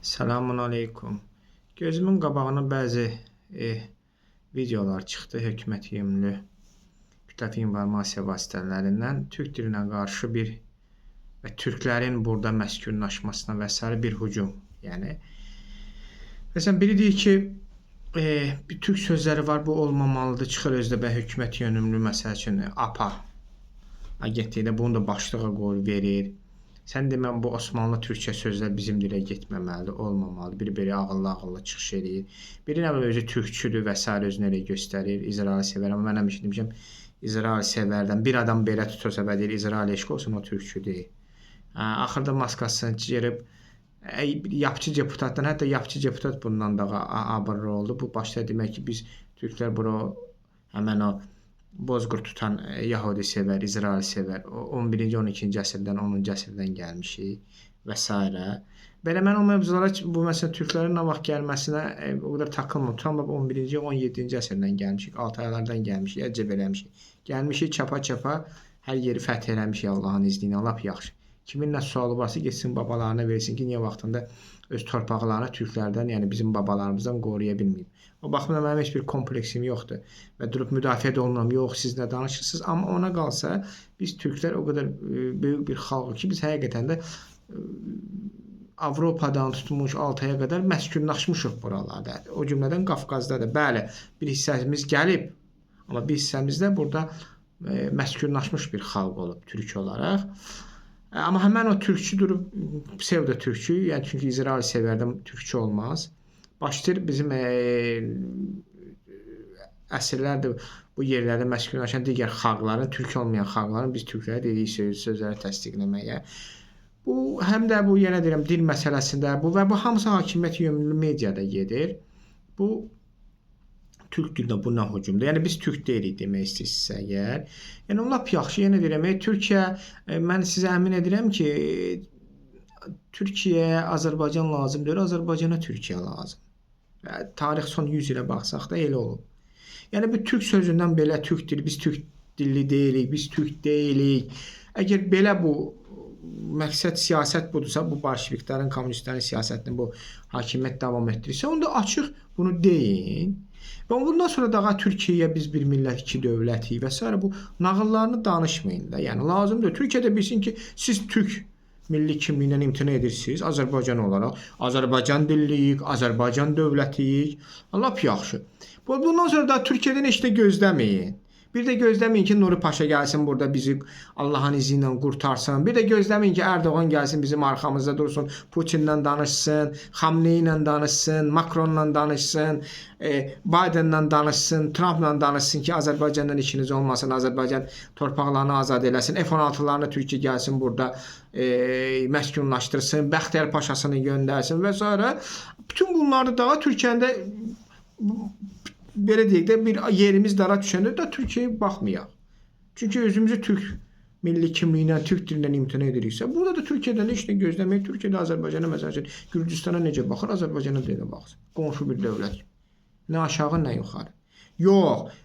Selamun aleyküm. Gözümün qabağına bəzi videolar çıxdı hökumət yönümlü kütləvi informasiya vasitələrindən türk dilinə qarşı bir və türklərin burada məskunlaşmasına və s. bir hücum. Yəni məsələn biri deyir ki, bir türk sözləri var, bu olmamalıdır. Çıxır özdə bə hökumət yönümlü məsəl üçün APA agentliyində bunu da başlığa qoyur, verir. Sən demə bu Osmanlı türkçə sözlər bizim dilə getməməlidir, olmamalıdır. Biri belə ağıllı çıxış edir. Biri nə bilim özü türkçüdür və s. özünü elə göstərir. İsrail sevər, amma mən həmişə demişəm İsrail sevərdən bir adam belə tutursa və deyir İsrail eşq olsun, o türkçü deyil. Axırda maskasını çirib yapıcı deputatdan, hətta yapıcı deputat bundan daha abırlı oldu. Bu başda demək ki, biz türklər bura həmən o bozqurt tutan Yahudi sevər, İsrail sevər. 11-ci, 12-ci əsrdən, 10-cu əsrdən gəlmişik və s. Belə mən o mövzulara bu məsələn türklərin nə vaxt gəlməsinə o qədər takılmır. Tam 11-ci, 17-ci əsrdən gəlmişik, 6 aylardan gəlmişik, əcəb eləmişik. Gəlmişik çapa-çapa hər yeri fəth eləmişik Allahın izni ilə, lap yaxşı. Kimin nə sualı varsa getsin babalarına versin ki, niyə vaxtında öz torpaqlarını türklərdən, yəni bizim babalarımızdan qoruya bilməyib. O baxımdan mənim heç bir kompleksim yoxdur və durub müdafiə də olunam, yox siz nə danışırsınız, amma ona qalsa biz türklər o qədər böyük bir xalqıq ki, biz həqiqətən də Avropadan tutmuş 6-ya qədər məskunlaşmışıq buralarda. O cümlədən Qafqazda da, bəli, bir hissəmiz gəlib, amma bir hissəmiz də burada məskunlaşmış bir xalq olub türk olaraq. Amma həmən o türkçü durub psevdo türkçü, yəni çünki İsrail sevərdən türkçü olmaz. Başlayır bizim əsrlərdir bu yerlərdə məskunlaşan digər xalqların, türk olmayan xalqların biz türklərə dediyi sözləri təsdiqləməyə. Bu həm də bu yenə deyirəm dil məsələsində bu və bu hamısı hakimiyyət yönümlü mediada gedir. Bu türk dilinə bu nə hücumdur? Yəni biz türk deyilik demək istəyirsinizsə əgər. Yəni lap yaxşı yenə deyirəm, Türkiyə mən sizə əmin edirəm ki, Türkiyəyə Azərbaycan lazım deyil, Azərbaycana Türkiyə lazım. Tarix son 100 ilə baxsaq da elə olub. Yəni bu türk sözündən belə türk dili, biz türk dilli deyilik, biz türk deyilik. Əgər belə bu məqsəd siyasət budursa, bu bolşeviklərin, kommunistlərin siyasətini bu hakimiyyət davam etdirirsə, onda açıq bunu deyin. Və bundan sonra daha Türkiyəyə biz bir millət, iki dövlətik və s. bu nağıllarını danışmayın da. Yəni lazımdır. Türkiyədə bilsin ki, siz türk milli kimliyindən imtina edirsiniz Azərbaycan olaraq. Azərbaycan dilliyik, Azərbaycan dövlətiyik. Lap yaxşı. Bundan sonra da Türkiyədən heç də gözləməyin. Bir də gözləməyin ki, Nuri Paşa gəlsin burada bizi Allahın izni ilə qurtarsın. Bir də gözləməyin ki, Erdoğan gəlsin bizim arxamızda dursun, Putinlə danışsın, Xamneyi ilə danışsın, Macronla danışsın, Bidenlə danışsın, Trumpla danışsın ki, Azərbaycandan işiniz olmasın, Azərbaycan torpaqlarını azad eləsin, F-16'larını Türkiyə gəlsin burada məskunlaşdırsın, Bəxtiyar Paşasını göndərsin və s. Bütün bunları daha Türkiyəndə belə deyək də bir yerimiz dara düşəndə də Türkiyəyə baxmayaq. Çünki özümüzü türk milli kimliyindən, türk dilindən imtina ediriksə, burada da Türkiyədən heç nə gözləməyək. Türkiyədə Azərbaycana məsəl üçün Gürcüstana necə baxır, Azərbaycana da elə baxsın. Qonşu bir dövlət. Nə aşağı, nə yuxarı. Yox,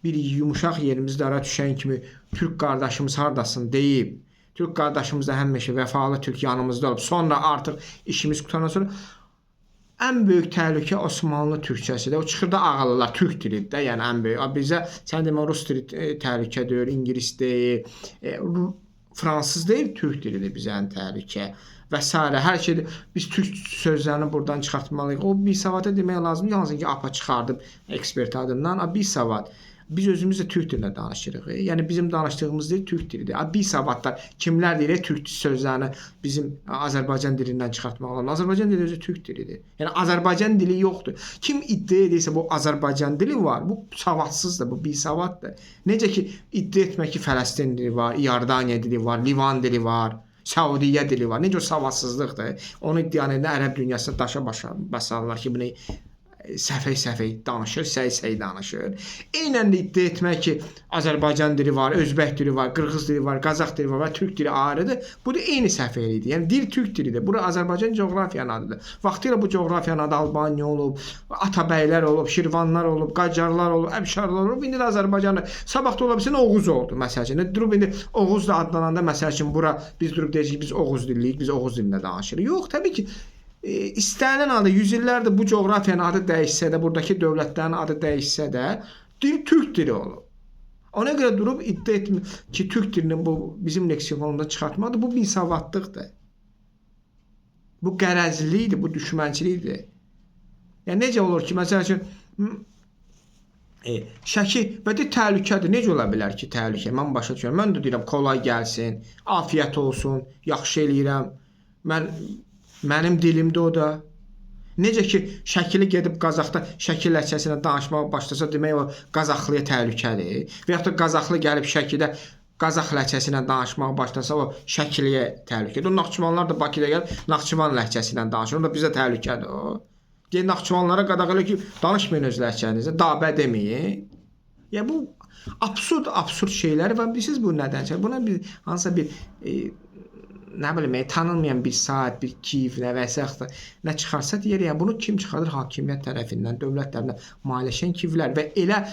bir yumuşaq yerimiz dara düşən kimi türk qardaşımız hardasın deyib, türk qardaşımız da həmişə vəfalı türk yanımızda olub, sonra artıq işimiz qutandan sonra ən böyük təhlükə Osmanlı türkçəsidir. O çıxır da ağıllılar, türk dilidir də, yəni ən böyük. Bizə sən demə rus dili təhlükə deyil, ingilis deyil, fransız deyil, türk dilidir bizə ən təhlükə və s. Hər şey biz türk sözlərini buradan çıxartmalıyıq. O bir savada demək lazım, yalnız ki, APA çıxardıb ekspert adından, bir savad. Biz özümüz də türk dilində danışırıq. Yəni bizim danışdığımız dil türk dilidir. Bir savadlar kimlər deyir türk sözlərini bizim Azərbaycan dilindən çıxartmaq lazım. Azərbaycan dili özü türk dilidir. Yəni Azərbaycan dili yoxdur. Kim iddia edirsə bu Azərbaycan dili var, bu savadsızdır, bu bir savaddır. Necə ki iddia etmək ki Fələstin dili var, İordaniya dili var, Livan dili var, Səudiyyə dili var. Necə o savadsızlıqdır. Onu iddia edən ərəb dünyasında daşa basarlar ki, bunu səfəy danışır, səy danışır. Eynən də iddia etmək ki, Azərbaycan dili var, Özbək dili var, Qırğız dili var, Qazax dili var və Türk dili ayrıdır. Bu da eyni səfəylidir. Yəni dil Türk dilidir. Bura Azərbaycan coğrafiyanın adıdır. Vaxtilə bu coğrafiyanın adı Albaniya olub, Atabəylər olub, Şirvanlar olub, Qacarlar olub, Əbşarlar olub. İndi də Azərbaycanı sabah da ola bilsin Oğuz oldu məsəl üçün. Durub indi Oğuz da adlananda məsəl üçün bura biz durub deyirik ki, biz Oğuz dilliyik, biz Oğuz dilində danışırıq. Yox, təbii ki istənilən halda 100 illərdir bu coğrafiyanın adı dəyişsə də, buradakı dövlətlərin adı dəyişsə də, dil türk dili olub. Ona görə durub iddia etmir ki, türk dilini bu bizim leksikonundan çıxartmadır. Bu binsavadlıqdır. Bu qərəzlilikdir, bu düşmənçilikdir. Yəni necə olur ki, məsəl üçün şəki və də təhlükədir. Necə ola bilər ki, təhlükə? Mən başa düşürəm. Mən də deyirəm, kolay gəlsin, afiyət olsun, yaxşı eləyirəm. Mənim dilimdə o da. Necə ki, şəkili gedib Qazaxda şəkil ləhcəsində danışmağa başlasa, demək o Qazaxlıya təhlükədir. Və yaxud da Qazaxlı gəlib şəkidə Qazax ləhcəsində danışmağa başlasa, o şəkiliyə təhlükədir. O Naxçıvanlar da Bakıda gəlib Naxçıvan ləhcəsində danışır. O da bizə təhlükədir o. Deyir, Naxçıvanlara qadağan elə ki, danışmayın öz ləhcənizə, dabə deməyin. Yəni, bu absurd şeylər və bilirsiniz bu nədənsə? Buna bir, hansısa bir, nə bilim, tanınmayan bir saat, bir keyif, nə və s. nə çıxarsa deyir, yəni bunu kim çıxardır? Hakimiyyət tərəfindən, dövlət tərəfindən maliyyələşən keyflər və elə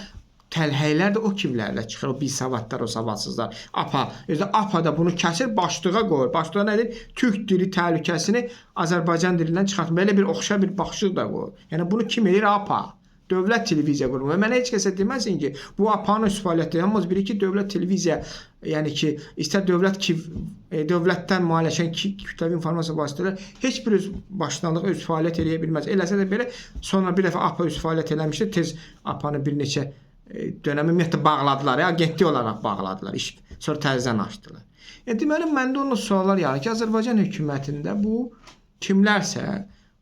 təlhəylər də o kimlərlə çıxır, o bisavadlar, o savadsızlar. APA, özü APA da bunu kəsir, başlığa qoyur. Başlığa nədir? Türk dili təhlükəsini Azərbaycan dilindən çıxartır. Belə bir oxşar bir baxışıq da qoyur. Yəni bunu kim edir? APA. Dövlət televiziya qurumu. Və mənə heç kəsə deməsin ki, bu APA-nın öz fəaliyyəti. Yalnız biri ki, dövlət televiziya, yəni ki, istər dövlətdən maliyyələşən kütləvi informasiya vasitələri heç bir öz başlanlıq öz fəaliyyət eləyə bilməz. Eləsə də belə, sonra bir dəfə APA öz fəaliyyət eləmişdi, tez APA-nı bir neçə dönəm ümumiyyətlə bağladılar, agentlik olaraq bağladılar, sonra təzədən açdılar. Deməli, məndə onunla suallar yaranır ki, Azərbaycan hökumətində bu kimlərsə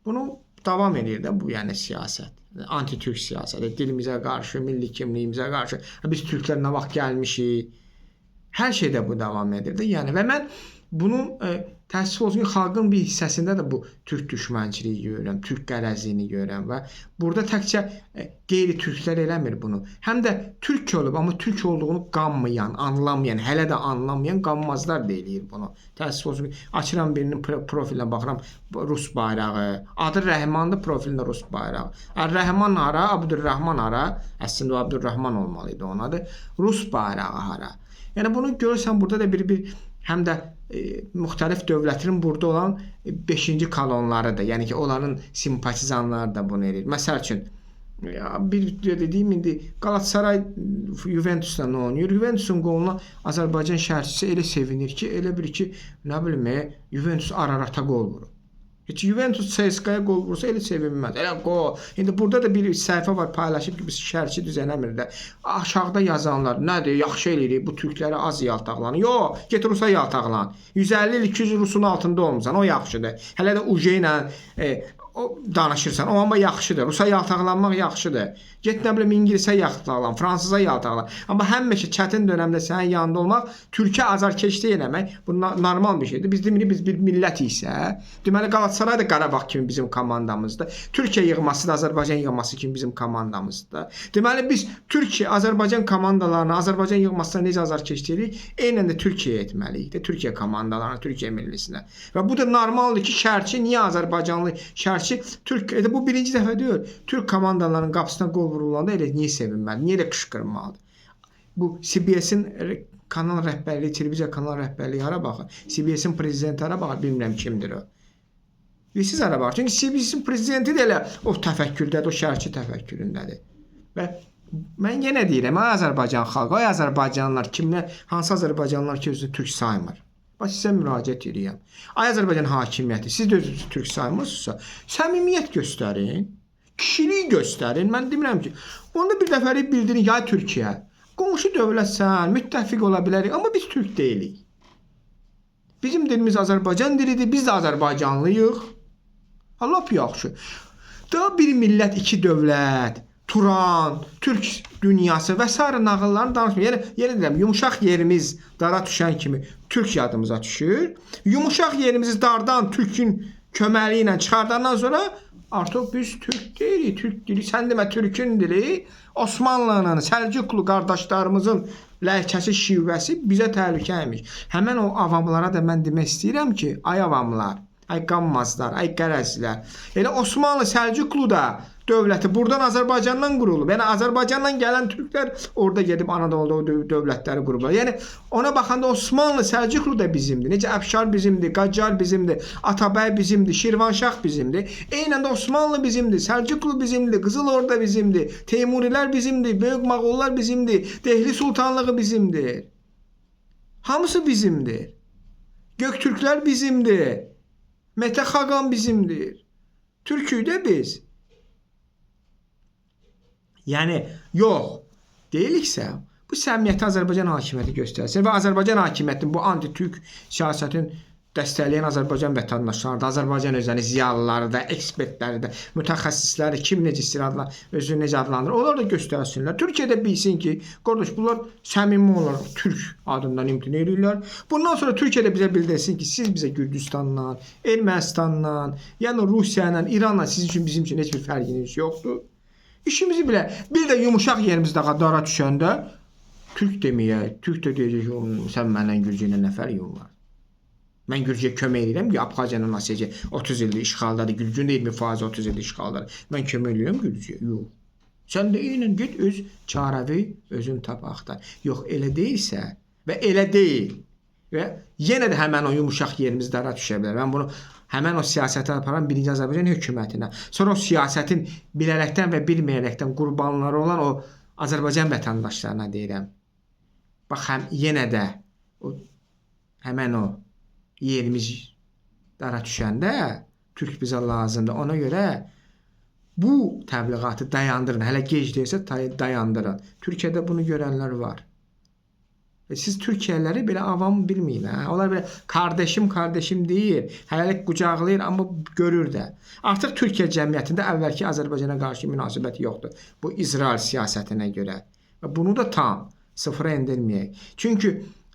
bunu davam edir də bu, yəni siyasət, anti-türk siyasəti, dilimizə qarşı, milli kimliyimizə qarşı, biz türklər nə vaxt gəlmişik, hər şeydə bu davam edir də, yəni və mən bunun təəssüf olsun ki, xalqın bir hissəsində də bu türk düşmənçiliyi görürəm, türk qərəzliyini görürəm və burada təkcə qeyri-türklər eləmir bunu. Həm də türk olub, amma türk olduğunu qanmayan, anlamayan, hələ də anlamayan qanmazlar da eləyir bunu. Təəssüf olsun ki, açıram birinin profilinə baxıram, Rus bayrağı, adı Rəhmandır, profilində Rus bayrağı. Rəhman hara, Abdurrahman hara, əslində o Abdurrahman olmalıydı onun adı, Rus bayrağı hara. Yəni bunu görürsən, burada da bir həm də müxtəlif dövlətlərin burada olan 5-ci kolonlarıdır. Yəni ki, onların simpatizanları da bunu edir. Məsəl üçün, bir dediyim indi Galatasaray Juventusla nə oynayır? Juventusun qoluna Azərbaycan şərhçisi elə sevinir ki, elə bir ki, nə bilim, Juventus Ararata qol vurur. Heç Juventus CSKA-ya qol vursa elə sevinməz. Elə qol. İndi burada da bir səhifə var, paylaşıb ki, biz şərhçi düzənəmir də. Aşağıda yazanlar nədir? Yaxşı eləyirik, bu türkləri az yaltaqlanır. Yox, get Rusa yaltaqlan. 150 il 200 Rusun altında olmusan, o yaxşıdır. Hələ də UJ ilə danışırsan, o amma yaxşıdır. Rusa yaltaqlanmaq yaxşıdır. Get nə bilim İngilisə yaltaqlan, Fransıza yaltaqlan. Amma həmişə çətin dönəmdə sənin yanında olmaq, türkə azarkeşlik eləmək, bu normal bir şeydir. Biz demirik, biz bir millət isə, deməli Galatasaray da Qarabağ kimi bizim komandamızdır. Türkiyə yığması da Azərbaycan yığması kimi bizim komandamızdır. Deməli biz Türkiyə, Azərbaycan komandalarını, Azərbaycan yığmasına necə azarkeşlik edirik? Eynən də Türkiyəyə etməliyik də, Türkiyə komandalarına, Türkiyə millisinə. Və bu da normaldır ki, şərhçi niyə Azərbaycanlı şərhçi Türk, bu birinci dəfə deyil. Türk komandalarının qapısına qol vurulanda elə niyə sevinməli, niyə elə qışqırmalıdır? Bu CBS-in kanal rəhbərliyi, televiziya kanal rəhbərliyi hara baxır? CBS-in prezidenti hara baxır? Bilmirəm kimdir o. Siz hara baxır? Çünki CBS-in prezidenti də elə o təfəkkürdədir, o şərhçi təfəkküründədir. Və mən yenə deyirəm, Azərbaycan xalqı, ay Azərbaycanlılar, kimlər, hansı Azərbaycanlılar ki, özünü türk saymır? Bax, sizə müraciət edirəm. Ay Azərbaycan hakimiyyəti, siz də özünüzü türk saymırsınızsa, səmimiyyət göstərin, kişilik göstərin. Mən demirəm ki, onda bir dəfəlik bildirin, ya Türkiyə, qonşu dövlətsən, müttəfiq ola bilərik, amma biz türk deyilik. Bizim dilimiz Azərbaycan dilidir, biz də Azərbaycanlıyıq. Lap yaxşı. Daha bir millət, iki dövlət, Turan, Türk dünyası və s. nağıllarını danışmıyor. Yəni deyirəm, yumuşaq yerimiz dara düşən kimi Türk yadımıza düşür. Yumuşaq yerimizi dardan Türkün köməli ilə çıxardandan sonra artıq biz Türk deyilik, Türk dili, sən demə Türkün dili, Osmanlı'nın, Səlcuqlu qardaşlarımızın ləhcəsi, şivəsi bizə təhlükə imiş. Həmən o avamlara da mən demək istəyirəm ki, ay avamlar, ay qanmazlar, ay qərəzlər. Elə Osmanlı Səlcuqlu da dövləti buradan Azərbaycandan qurulub. Yəni Azərbaycandan gələn türklər orada gedib Anadoluda o dövlətləri qurublar. Yəni ona baxanda Osmanlı Səlcuqlu da bizimdir. Necə Əfşar bizimdir, Qacar bizimdir, Atabəy bizimdir, Şirvanşah bizimdir. Eynən də Osmanlı bizimdir, Səlcuqlu bizimdir, Qızıl Orda bizimdir, Teymurilər bizimdir, Böyük Moğollar bizimdir, Dehli Sultanlığı bizimdir. Hamısı bizimdir. Göktürklər bizimdir. Mete Xaqan bizimdir. Türküyü də biz. Yəni yox deyiliksə bu səmimiyyəti Azərbaycan hakimiyyəti göstərsin və Azərbaycan hakimiyyətinin bu anti-türk siyasətin dəstəkləyən Azərbaycan vətəndaşları da, Azərbaycan özləri, ziyalıları da, ekspertləri də, mütəxəssisləri də, kim necə istiradlar, özünü necə adlandırır, onlar da göstərsinlər. Türkiyə də bilsin ki, qardaş, bunlar səmimi olaraq Türk adından imtina edirlər. Bundan sonra Türkiyə də bizə bildirsin ki, siz bizə Gürcüstandan, Ermənistandan, yəni Rusiyanla, İranla sizin üçün, bizim üçün heç bir fərqiniz yoxdur. İşimizi bilə, bir də yumuşaq yerimizdə dara düşəndə Türk deməyək, Türk də deyəcək ki, sən məndən Gürcü ilə nə fərqin var? Mən Gürcüyə kömək edirəm ki, Abxaziyanın Asiya 30 ildir işğaldadır, Gürcünün 20% 30 ildir işğaldadır. Mən kömək edirəm Gürcüyə? Yox. Sən də eynən get öz çarəvi özün tap axtar. Yox, elə deyilsə və elə deyil və yenə də həmən o yumuşaq yerimizdə dara düşə bilər. Mən bunu həmən o siyasətə aparan birinci Azərbaycan hökumətinə, sonra o siyasətin bilərəkdən və bilməyərəkdən qurbanları olan o Azərbaycan vətəndaşlarına deyirəm. Bax, yenə də həmən o yerimiz dara düşəndə Türk bizə lazımdır. Ona görə bu təbliğatı dayandırın. Hələ gec deyilsə dayandırın. Türkiyədə bunu görənlər var. Siz Türkiyəliləri belə avam bilməyin. Onlar belə kardeşim deyir. Hələlik qucaqlayır, amma görür də. Artıq Türkiyə cəmiyyətində əvvəlki Azərbaycana qarşı münasibəti yoxdur. Bu İsrail siyasətinə görə. Və bunu da tam sıfıra endirməyək. Çünki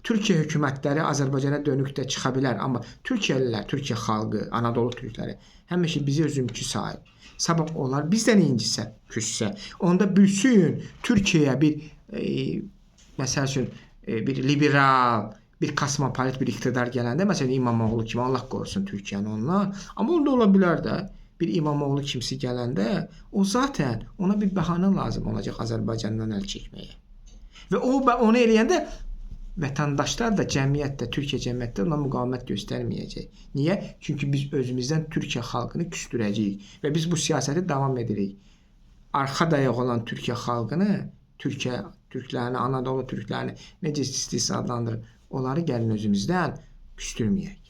Türkiyə hökumətləri Azərbaycana dönük də çıxa bilər. Amma Türkiyəlilər, Türkiyə xalqı, Anadolu türkləri həmişə bizi özümkü sayır. Sabah onlar bizdən incisə, küssə, onda bilsin Türkiyəyə bir məsəl üçün bir liberal, bir kosmopolit bir iqtidar gələndə, məsələn İmamoğlu kimi, Allah qorusun Türkiyəni ondan, amma orada ola bilər də bir İmamoğlu kimisi gələndə o zaten ona bir bəhanə lazım olacaq Azərbaycandan əl çəkməyə. Və onu eləyəndə vətəndaşlar da cəmiyyətdə, Türkiyə cəmiyyətdə ona müqavimət göstərməyəcək. Niyə? Çünki biz özümüzdən Türkiyə xalqını küstürəcəyik və biz bu siyasəti davam edirik. Arxa dayaq olan Türkiyə xalqını, Türkiyə türklərini, Anadolu türklərini necə istəyirsə adlandırır, onları gəlin özümüzdən küstürməyək.